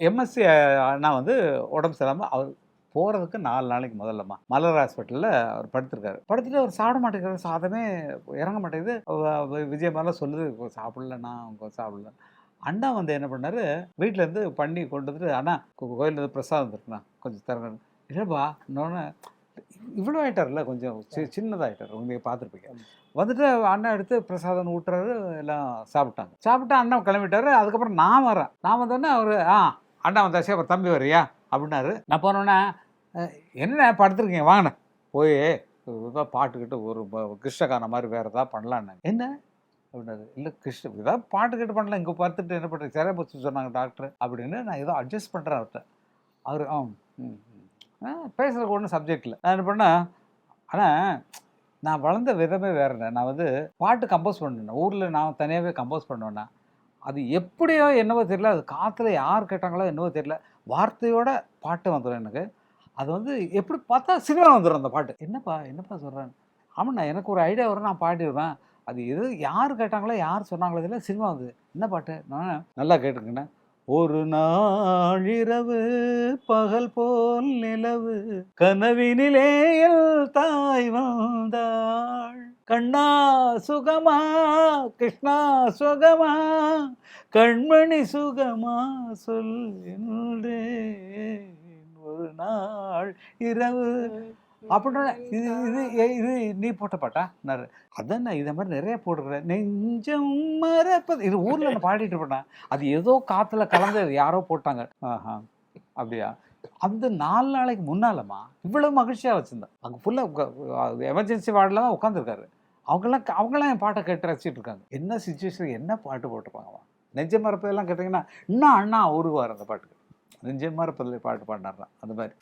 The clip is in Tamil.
எம்எஸ்சி அண்ணா வந்து உடம்பு சரியில்லாமல் அவர் போகிறதுக்கு 4 நாளைக்கு முதல்லம்மா மலர் ஹாஸ்பிட்டலில் அவர் படுத்திருக்காரு. படுத்துட்டு அவர் சாப்பிட மாட்டேங்கிறாரு, சாதமே இறங்க மாட்டேங்குது. விஜய் மாதிரிலாம் சொல்லுது, சாப்பிடலண்ணா அவங்க சாப்பிடல. அண்ணா வந்து என்ன பண்ணார், வீட்டிலேருந்து பண்ணி கொண்டு வந்துட்டு, அண்ணா கோயிலேருந்து பிரசாதம் இருக்குண்ணா கொஞ்சம் தரங்க. இல்லைப்பா இன்னொன்று இவ்வளோ ஆகிட்டார்ல, கொஞ்சம் சின்னதாகிட்டார், நீங்கள் பார்த்துருப்பீங்க. வந்துட்டு அண்ணா எடுத்து பிரசாதம் ஊட்டுறாரு, எல்லாம் சாப்பிட்டாங்க. சாப்பிட்டு அண்ணா கிளம்பிட்டாரு. அதுக்கப்புறம் நான் வரேன். நான் வந்தோடனே அவர் அண்ணா வந்தாச்சு, அப்புறம் தம்பி வர்றியா அப்படின்னாரு. நான் போனோன்னே என்ன படுத்துருக்கீங்க வாங்கினேன் போய் பாட்டுக்கிட்டு ஒரு கிருஷ்ணகான மாதிரி வேறு ஏதாவது பண்ணலான்னு. என்ன அப்படின்னாரு. இல்லை கிருஷ்ண ஏதாவது பாட்டுக்கிட்டு பண்ணலாம், இங்கே பார்த்துட்டு என்ன பண்ணுறது, சரியா போச்சு சொன்னாங்க டாக்டர் அப்படின்னு. நான் ஏதோ அட்ஜஸ்ட் பண்ணுறேன் அவர்கிட்ட. அவர் பேசுகிறதுக்கு ஒன்றும் சப்ஜெக்ட் இல்லை. நான் என்ன பண்ணேன், ஆனால் நான் வளர்ந்த விதமே வேறுண்ணே. நான் வந்து பாட்டு கம்போஸ் பண்ணேன் ஊரில், நான் தனியாகவே கம்போஸ் பண்ணுவேண்ணா. அது எப்படியோ என்னவோ தெரியல, அது காற்றுல யார் கேட்டாங்களோ என்னவோ தெரியல, வார்த்தையோட பாட்டு வந்துடும் எனக்கு. அது வந்து எப்படி பார்த்தா சினிமா வந்துடும் அந்த பாட்டு. என்னப்பா சொல்கிறேன். ஆமாண்ணா எனக்கு ஒரு ஐடியா வரும், நான் பாடிடுவேன். அது எது யார் கேட்டாங்களோ யார் சொன்னாங்களோ தெரியல, சினிமா வந்து என்ன பாட்டு நான் நல்லா கேட்டுருக்கேண்ணே. ஒரு நாள் இரவு பகல் போல் நிலவு கனவினிலே என் தாய் வந்தாள். கண்ணா சுகமா கிருஷ்ணா சுகமா கண்மணி சுகமா சொல் என்றேன் ஒரு நாள் இரவு அப்படின்னா இது இது இது நீ போட்ட பாட்டா? அதான் நான் இதை மாதிரி நிறைய போட்டுக்கிறேன். நெஞ்சம் மறப்பது இது ஊரில் நான் பாடிட்டு போட்டேன். அது ஏதோ காற்றுல கலந்து யாரோ போட்டாங்க. ஆஹா அப்படியா? அந்த 4 நாளைக்கு முன்னாலம்மா இவ்வளோ மகிழ்ச்சியாக வச்சுருந்தேன். அங்கே ஃபுல்லாக எமர்ஜென்சி வார்டில் தான் உட்காந்துருக்காரு. அவங்களாம் என் பாட்டை கேட்டு ரசிச்சுட்டு இருக்காங்க. என்ன சுச்சுவேஷன் என்ன பாட்டு போட்டிருப்பாங்கம்மா. நெஞ்ச மறப்பதெல்லாம் கேட்டிங்கன்னா இன்னும் அண்ணா உருவார் அந்த பாட்டுக்கு. நெஞ்ச மறப்பதில் பாட்டு பாடினார்லாம் அந்த மாதிரி.